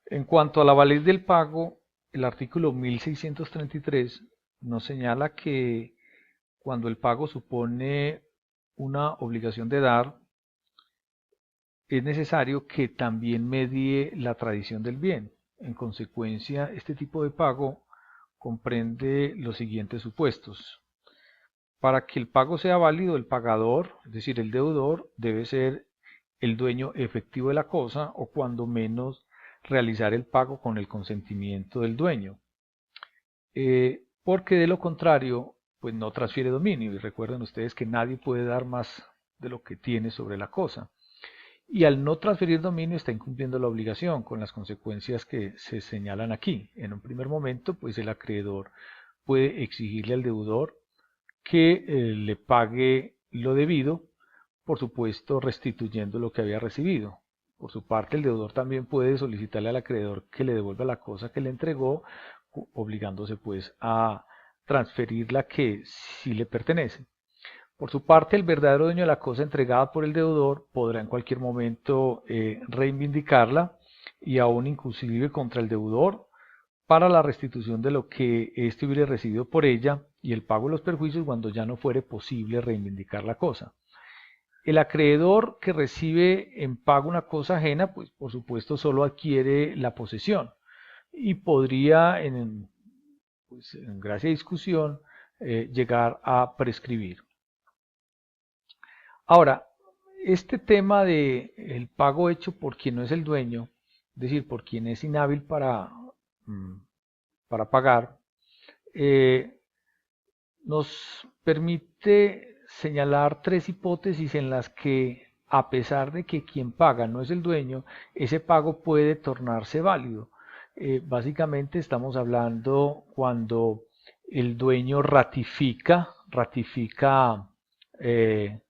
En cuanto a la validez del pago, el artículo 1633 nos señala que cuando el pago supone una obligación de dar, es necesario que también medie la tradición del bien. En consecuencia, este tipo de pago comprende los siguientes supuestos. Para que el pago sea válido, el pagador, es decir, el deudor, debe ser el dueño efectivo de la cosa o cuando menos realizar el pago con el consentimiento del dueño. Porque de lo contrario, pues no transfiere dominio. Y recuerden ustedes que nadie puede dar más de lo que tiene sobre la cosa. Y al no transferir dominio está incumpliendo la obligación con las consecuencias que se señalan aquí. En un primer momento, pues el acreedor puede exigirle al deudor que le pague lo debido, por supuesto restituyendo lo que había recibido. Por su parte, el deudor también puede solicitarle al acreedor que le devuelva la cosa que le entregó, obligándose pues a transferir la que sí le pertenece. Por su parte, el verdadero dueño de la cosa entregada por el deudor podrá en cualquier momento reivindicarla y aún inclusive contra el deudor para la restitución de lo que éste hubiere recibido por ella y el pago de los perjuicios cuando ya no fuere posible reivindicar la cosa. El acreedor que recibe en pago una cosa ajena, pues por supuesto solo adquiere la posesión y podría, en gracia de discusión, llegar a prescribir. Ahora, este tema de el pago hecho por quien no es el dueño, es decir, por quien es inhábil mm, para pagar, eh, nos permite señalar tres hipótesis en las que, a pesar de que quien paga no es el dueño, ese pago puede tornarse válido. Básicamente estamos hablando cuando el dueño ratifica eh,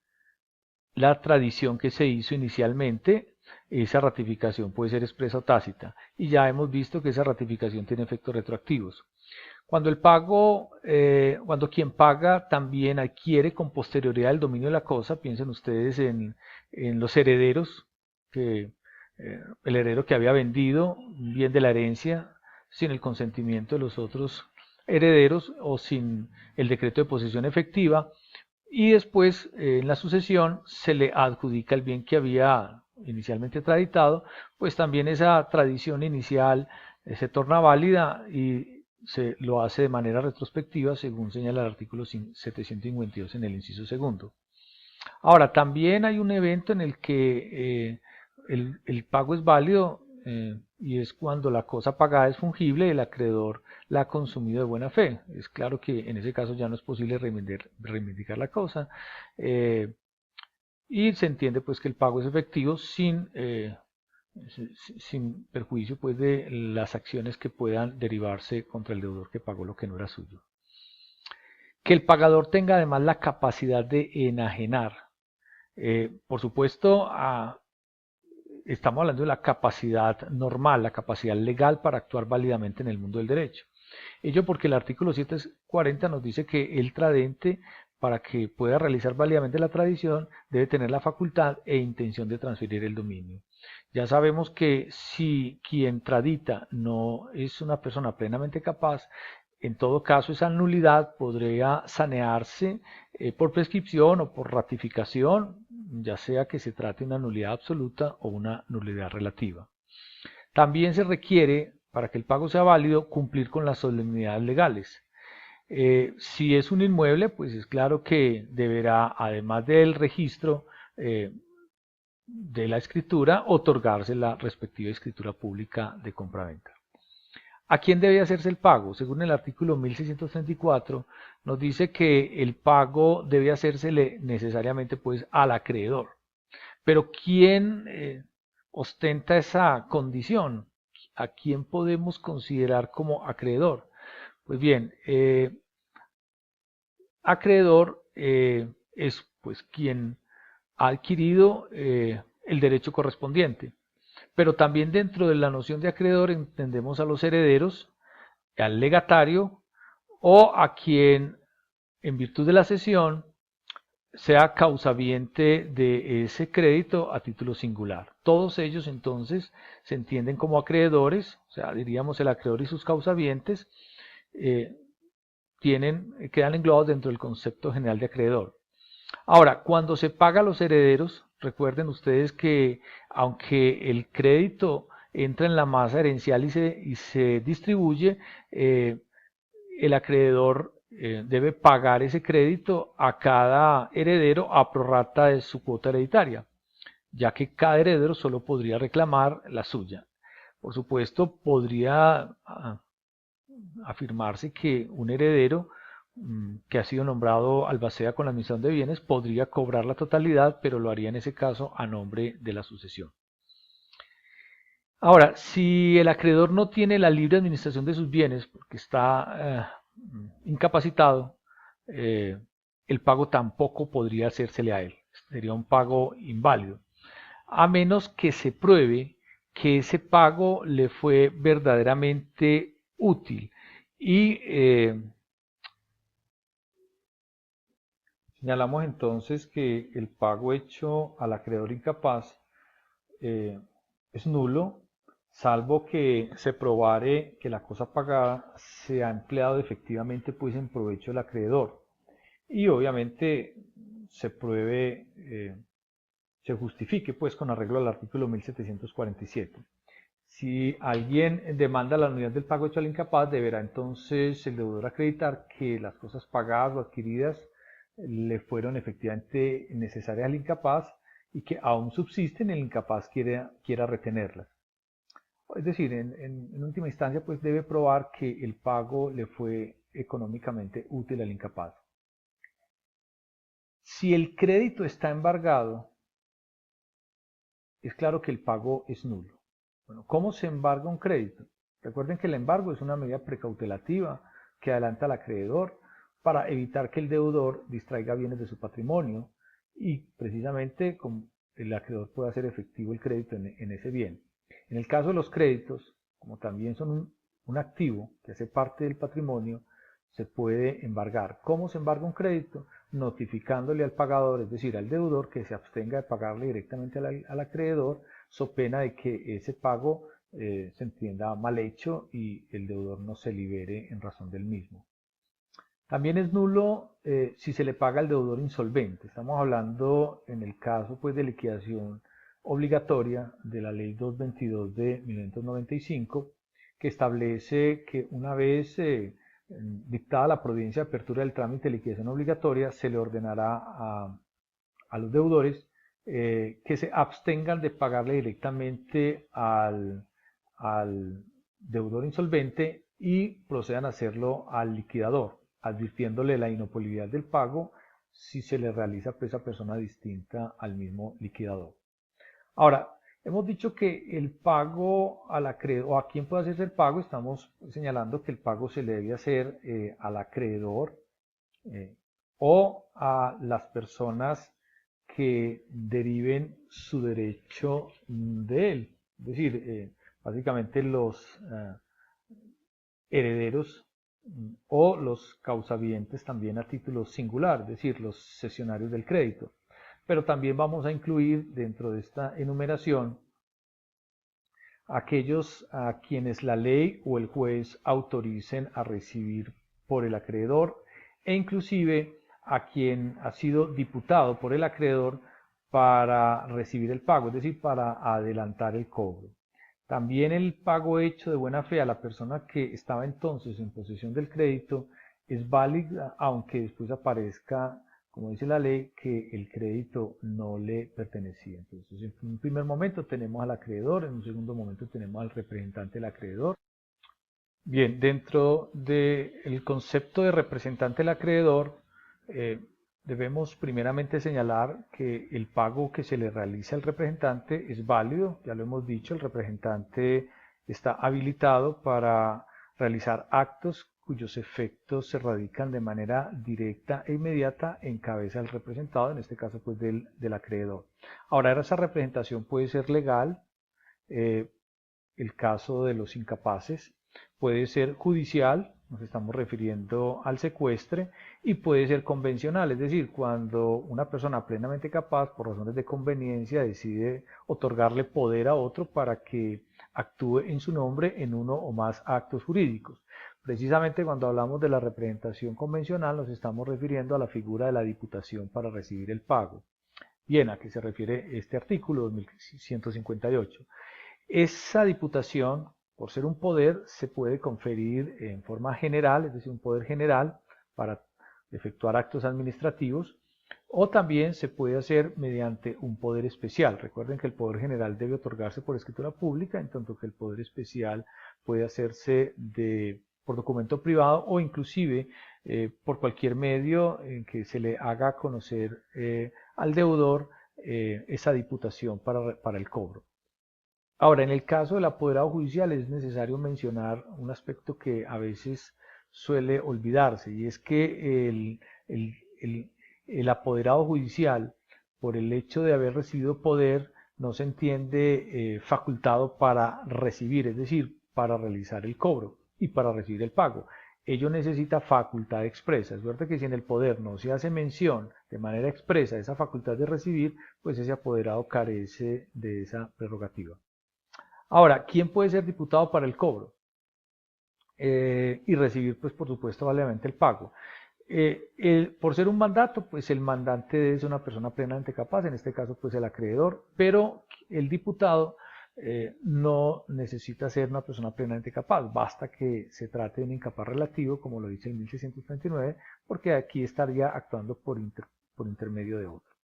la tradición que se hizo inicialmente. Esa ratificación puede ser expresa o tácita, y ya hemos visto que esa ratificación tiene efectos retroactivos. Cuando quien paga también adquiere con posterioridad el dominio de la cosa, piensen ustedes en los herederos, que el heredero que había vendido un bien de la herencia sin el consentimiento de los otros herederos o sin el decreto de posesión efectiva, y después en la sucesión se le adjudica el bien que había inicialmente traditado, pues también esa tradición inicial se torna válida y se lo hace de manera retrospectiva según señala el artículo 752 en el inciso segundo. Ahora, también hay un evento en el que el pago es válido y es cuando la cosa pagada es fungible y el acreedor la ha consumido de buena fe. Es claro que en ese caso ya no es posible reivindicar la cosa eh, y se entiende pues que el pago es efectivo sin perjuicio pues de las acciones que puedan derivarse contra el deudor que pagó lo que no era suyo. Que el pagador tenga además la capacidad de enajenar. Por supuesto, estamos hablando de la capacidad normal, la capacidad legal para actuar válidamente en el mundo del derecho. Ello porque el artículo 740 nos dice que el tradente, para que pueda realizar válidamente la tradición, debe tener la facultad e intención de transferir el dominio. Ya sabemos que si quien tradita no es una persona plenamente capaz, en todo caso esa nulidad podría sanearse por prescripción o por ratificación, ya sea que se trate de una nulidad absoluta o una nulidad relativa. También se requiere, para que el pago sea válido, cumplir con las solemnidades legales. Si es un inmueble, pues es claro que deberá, además del registro de la escritura, otorgarse la respectiva escritura pública de compraventa. ¿A quién debe hacerse el pago? Según el artículo 1634, nos dice que el pago debe hacérsele necesariamente pues al acreedor. Pero ¿quién ostenta esa condición? ¿A quién podemos considerar como acreedor? Pues bien, acreedor es pues quien ha adquirido el derecho correspondiente. Pero también dentro de la noción de acreedor entendemos a los herederos, al legatario o a quien en virtud de la cesión sea causaviente de ese crédito a título singular. Todos ellos entonces se entienden como acreedores, o sea, diríamos el acreedor y sus causavientes quedan englobados dentro del concepto general de acreedor. Ahora, cuando se paga a los herederos, recuerden ustedes que aunque el crédito entra en la masa herencial y se distribuye, el acreedor debe pagar ese crédito a cada heredero a prorrata de su cuota hereditaria, ya que cada heredero solo podría reclamar la suya. Por supuesto, podría afirmarse que un heredero que ha sido nombrado albacea con la admisión de bienes podría cobrar la totalidad, pero lo haría en ese caso a nombre de la sucesión. Ahora, si el acreedor no tiene la libre administración de sus bienes porque está incapacitado, el pago tampoco podría hacérsele a él. Sería un pago inválido, a menos que se pruebe que ese pago le fue verdaderamente útil y señalamos entonces que el pago hecho al acreedor incapaz es nulo, salvo que se probare que la cosa pagada se ha empleado efectivamente pues en provecho del acreedor y obviamente se pruebe, se justifique pues con arreglo al artículo 1747. Si alguien demanda la nulidad del pago hecho al incapaz, deberá entonces el deudor acreditar que las cosas pagadas o adquiridas le fueron efectivamente necesarias al incapaz y que aún subsisten y el incapaz quiera retenerlas. Es decir, en última instancia, pues debe probar que el pago le fue económicamente útil al incapaz. Si el crédito está embargado, es claro que el pago es nulo. Bueno, ¿cómo se embarga un crédito? Recuerden que el embargo es una medida precautelativa que adelanta al acreedor para evitar que el deudor distraiga bienes de su patrimonio y precisamente el acreedor pueda hacer efectivo el crédito en ese bien. En el caso de los créditos, como también son un activo que hace parte del patrimonio, se puede embargar. ¿Cómo se embarga un crédito? Notificándole al pagador, es decir, al deudor, que se abstenga de pagarle directamente al acreedor, so pena de que ese pago se entienda mal hecho y el deudor no se libere en razón del mismo. También es nulo si se le paga al deudor insolvente. Estamos hablando en el caso pues, de liquidación obligatoria de la Ley 222 de 1995, que establece que una vez dictada la providencia de apertura del trámite de liquidación obligatoria, se le ordenará a los deudores que se abstengan de pagarle directamente al deudor insolvente y procedan a hacerlo al liquidador, advirtiéndole la inopolibilidad del pago si se le realiza a esa persona distinta al mismo liquidador. Ahora, hemos dicho que el pago al acreedor, o a quién puede hacerse el pago, estamos señalando que el pago se le debe hacer al acreedor o a las personas que deriven su derecho de él. Es decir, básicamente los herederos o los causavientes también a título singular, es decir, los cesionarios del crédito. Pero también vamos a incluir dentro de esta enumeración aquellos a quienes la ley o el juez autoricen a recibir por el acreedor e inclusive a quien ha sido diputado por el acreedor para recibir el pago, es decir, para adelantar el cobro. También el pago hecho de buena fe a la persona que estaba entonces en posesión del crédito es válida, aunque después aparezca, como dice la ley, que el crédito no le pertenecía. Entonces, en un primer momento tenemos al acreedor, en un segundo momento tenemos al representante del acreedor. Bien, dentro del concepto de representante del acreedor, debemos primeramente señalar que el pago que se le realiza al representante es válido, ya lo hemos dicho, el representante está habilitado para realizar actos cuyos efectos se radican de manera directa e inmediata en cabeza del representado, en este caso pues del acreedor. Ahora esa representación puede ser legal, el caso de los incapaces, puede ser judicial, nos estamos refiriendo al secuestre, y puede ser convencional, es decir, cuando una persona plenamente capaz, por razones de conveniencia, decide otorgarle poder a otro para que actúe en su nombre en uno o más actos jurídicos. Precisamente cuando hablamos de la representación convencional nos estamos refiriendo a la figura de la diputación para recibir el pago. Bien, ¿a qué se refiere este artículo 2158? Esa diputación, por ser un poder, se puede conferir en forma general, es decir, un poder general para efectuar actos administrativos, o también se puede hacer mediante un poder especial. Recuerden que el poder general debe otorgarse por escritura pública, en tanto que el poder especial puede hacerse por documento privado o inclusive por cualquier medio en que se le haga conocer al deudor esa diputación para el cobro. Ahora, en el caso del apoderado judicial es necesario mencionar un aspecto que a veces suele olvidarse, y es que el apoderado judicial, por el hecho de haber recibido poder, no se entiende facultado para recibir, es decir, para realizar el cobro y para recibir el pago. Ello necesita facultad expresa. Es verdad que si en el poder no se hace mención de manera expresa de esa facultad de recibir, pues ese apoderado carece de esa prerrogativa. Ahora, ¿quién puede ser diputado para el cobro? Y recibir, pues por supuesto, válidamente el pago. Por ser un mandato, pues el mandante es una persona plenamente capaz, en este caso pues el acreedor, pero el diputado no necesita ser una persona plenamente capaz, basta que se trate de un incapaz relativo, como lo dice el 1639, porque aquí estaría actuando por intermedio de otro.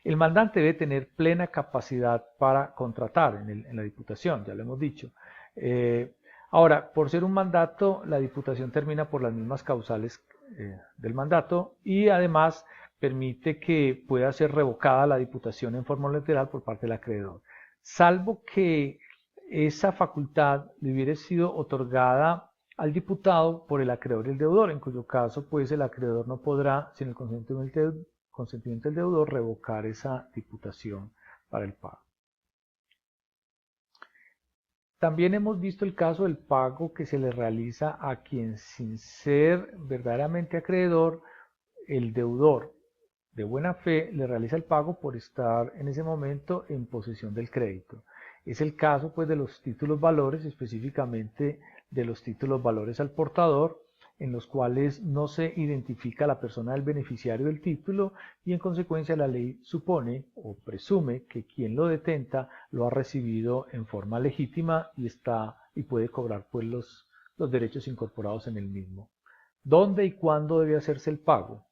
El mandante debe tener plena capacidad para contratar en la diputación, ya lo hemos dicho. Ahora, por ser un mandato, la diputación termina por las mismas causales del mandato, y además permite que pueda ser revocada la diputación en forma unilateral por parte del acreedor, salvo que esa facultad le hubiera sido otorgada al diputado por el acreedor y el deudor, en cuyo caso pues el acreedor no podrá, sin el consentimiento del deudor, revocar esa diputación para el pago. También hemos visto el caso del pago que se le realiza a quien, sin ser verdaderamente acreedor, el deudor de buena fe le realiza el pago por estar en ese momento en posesión del crédito. Es el caso pues de los títulos valores, específicamente de los títulos valores al portador, en los cuales no se identifica la persona del beneficiario del título, y en consecuencia la ley supone o presume que quien lo detenta lo ha recibido en forma legítima y puede cobrar pues los derechos incorporados en el mismo. ¿Dónde y cuándo debe hacerse el pago?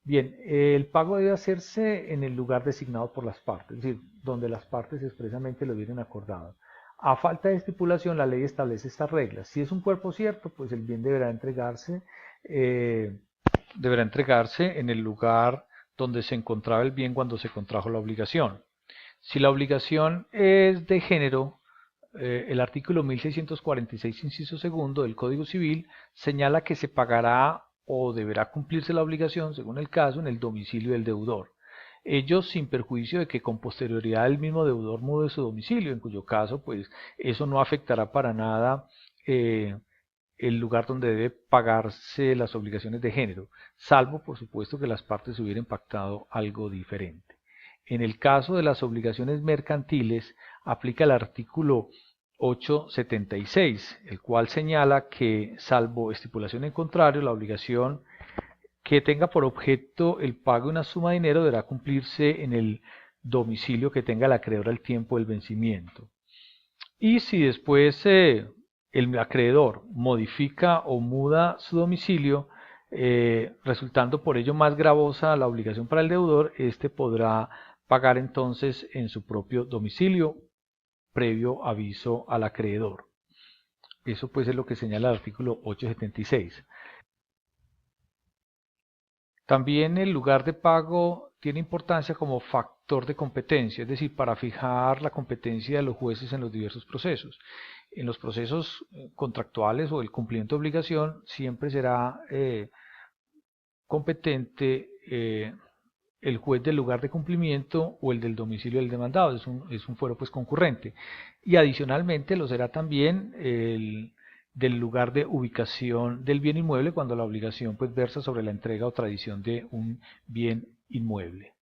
Bien, el pago debe hacerse en el lugar designado por las partes, es decir, donde las partes expresamente lo hubieran acordado. A falta de estipulación, la ley establece estas reglas. Si es un cuerpo cierto, pues el bien deberá entregarse en el lugar donde se encontraba el bien cuando se contrajo la obligación. Si la obligación es de género, el artículo 1646, inciso segundo del Código Civil, señala que se pagará o deberá cumplirse la obligación, según el caso, en el domicilio del deudor. Ello sin perjuicio de que con posterioridad el mismo deudor mude su domicilio, en cuyo caso pues eso no afectará para nada el lugar donde debe pagarse las obligaciones de género, salvo por supuesto que las partes hubieran pactado algo diferente. En el caso de las obligaciones mercantiles aplica el artículo 876, el cual señala que, salvo estipulación en contrario, la obligación que tenga por objeto el pago de una suma de dinero deberá cumplirse en el domicilio que tenga el acreedor al tiempo del vencimiento. Y si después el acreedor modifica o muda su domicilio, resultando por ello más gravosa la obligación para el deudor, éste podrá pagar entonces en su propio domicilio, previo aviso al acreedor. Eso pues es lo que señala el artículo 876. También el lugar de pago tiene importancia como factor de competencia, es decir, para fijar la competencia de los jueces en los diversos procesos. En los procesos contractuales o el cumplimiento de obligación siempre será competente el juez del lugar de cumplimiento o el del domicilio del demandado, es un fuero pues concurrente. Y adicionalmente lo será también del lugar de ubicación del bien inmueble cuando la obligación pues versa sobre la entrega o tradición de un bien inmueble.